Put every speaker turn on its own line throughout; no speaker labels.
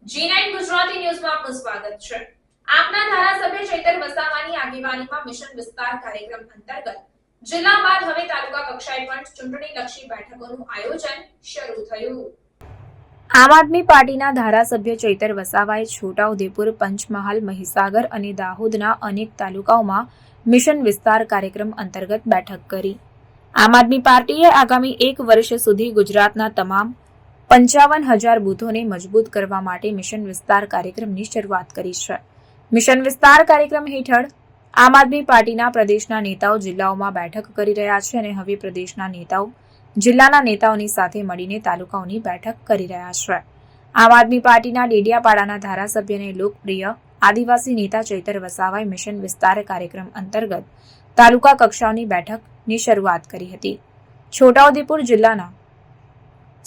G9 Gujarati ન્યૂઝમાં આપનું સ્વાગત છે। આપના ધારાસભ્ય ચૈતર વસાવાની આગેવાનીમાં મિશન વિસ્તાર કાર્યક્રમ અંતર્ગત જિલ્લા બાદ હવે તાલુકા કક્ષાએ પણ ચૂંટણીલક્ષી બેઠકોનું આયોજન શરૂ થયું। આમ આદમી પાર્ટીના ધારાસભ્ય ચૈતર વસાવાએ છોટાઉદેપુર, પંચમહાલ, મહીસાગર અને દાહોદના અનેક તાલુકાઓમાં મિશન વિસ્તાર કાર્યક્રમ અંતર્ગત બેઠક કરી। આમ આદમી પાર્ટીએ આગામી 1 વર્ષ સુધી ગુજરાતના તમામ 55,000 બૂથોને મજબૂત કરવા માટે મિશન વિસ્તાર કાર્યક્રમની શરૂઆત કરી છે। મિશન વિસ્તાર કાર્યક્રમ હેઠળ આમ આદમી પાર્ટીના પ્રદેશના નેતાઓ જિલ્લાઓમાં બેઠક કરી રહ્યા છે અને હવે પ્રદેશના નેતાઓ જિલ્લાના નેતાઓની સાથે મળીને તાલુકાઓની બેઠક કરી રહ્યા છે। આમ આદમી પાર્ટીના ડેડિયાપાડાના ધારાસભ્ય અને લોકપ્રિય આદિવાસી નેતા ચૈતર વસાવાએ મિશન વિસ્તાર કાર્યક્રમ અંતર્ગત તાલુકા કક્ષાઓની બેઠકની શરૂઆત કરી હતી। છોટાઉદેપુર જિલ્લાના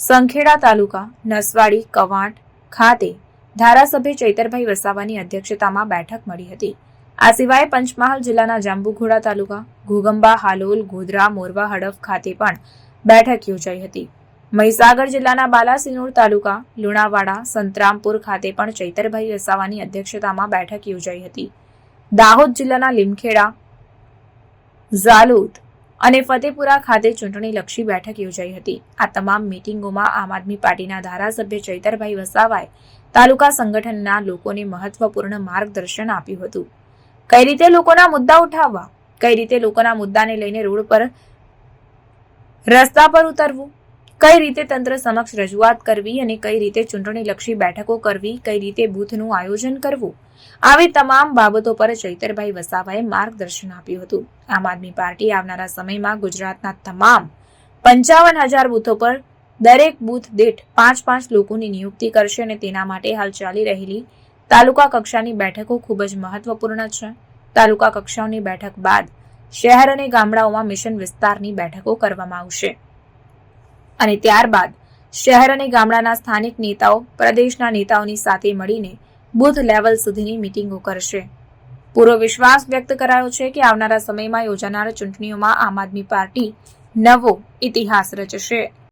સંખેડા તાલુકા નસવાડી કવાંટ ખાતે ધારાસભ્ય ચૈતરભાઈ વસાવાની અધ્યક્ષતામાં બેઠક મળી હતી। આ સિવાય પંચમહાલ જિલ્લાના જાંબુઘોડા તાલુકા, ઘોગંબા, હાલોલ, ગોધરા, મોરવા, હડફ ખાતે પણ બેઠક યોજાઈ હતી। મહીસાગર જિલ્લાના બાલાસિનોર તાલુકા, લુણાવાડા, સંતરામપુર ખાતે પણ ચૈતરભાઈ વસાવાની અધ્યક્ષતામાં બેઠક યોજાઈ હતી। દાહોદ જિલ્લાના લીમખેડા, ઝાલોદ અને ફતેપુરા ખાતે ચૂંટણીલક્ષી બેઠક યોજાઈ હતી। આ તમામ મીટિંગોમાં આમ આદમી પાર્ટીના ધારાસભ્ય ચૈતરભાઈ વસાવાએ તાલુકા સંગઠનના લોકોને મહત્વપૂર્ણ માર્ગદર્શન આપ્યું હતું। કઈ રીતે લોકોના મુદ્દા ઉઠાવવા, કઈ રીતે લોકોના મુદ્દાને લઈને રોડ પર રસ્તા પર ઉતરવું, કઈ રીતે તંત્ર સમક્ષ રજૂઆત કરવી અને કઈ રીતે ચૂંટણીલક્ષી બેઠકો કરવી, કઈ રીતે બૂથનું આયોજન કરવું, આવી તમામ બાબતો પર ચૈતરભાઈ વસાવાએ માર્ગદર્શન આપ્યું હતું। આમ આદમી પાર્ટી આવનારા સમયમાં ગુજરાતના તમામ 55,000 બૂથો પર દરેક બૂથ દીઠ 5-5 લોકોની નિયુક્તિ કરશે અને તેના માટે હાલ ચાલી રહેલી તાલુકા કક્ષાની બેઠકો ખૂબ જ મહત્વપૂર્ણ છે। તાલુકા કક્ષાઓની બેઠક બાદ શહેર અને ગામડાઓમાં મિશન વિસ્તારની બેઠકો કરવામાં આવશે અને ત્યારબાદ શહેર અને ગામડાના સ્થાનિક નેતાઓ પ્રદેશના નેતાઓની સાથે મળીને બૂથ લેવલ સુધીની મીટિંગો કરશે। પૂરો વિશ્વાસ વ્યક્ત કરાયો છે કે આવનારા સમયમાં યોજાનાર ચૂંટણીઓમાં આમ આદમી પાર્ટી નવો ઇતિહાસ રચશે।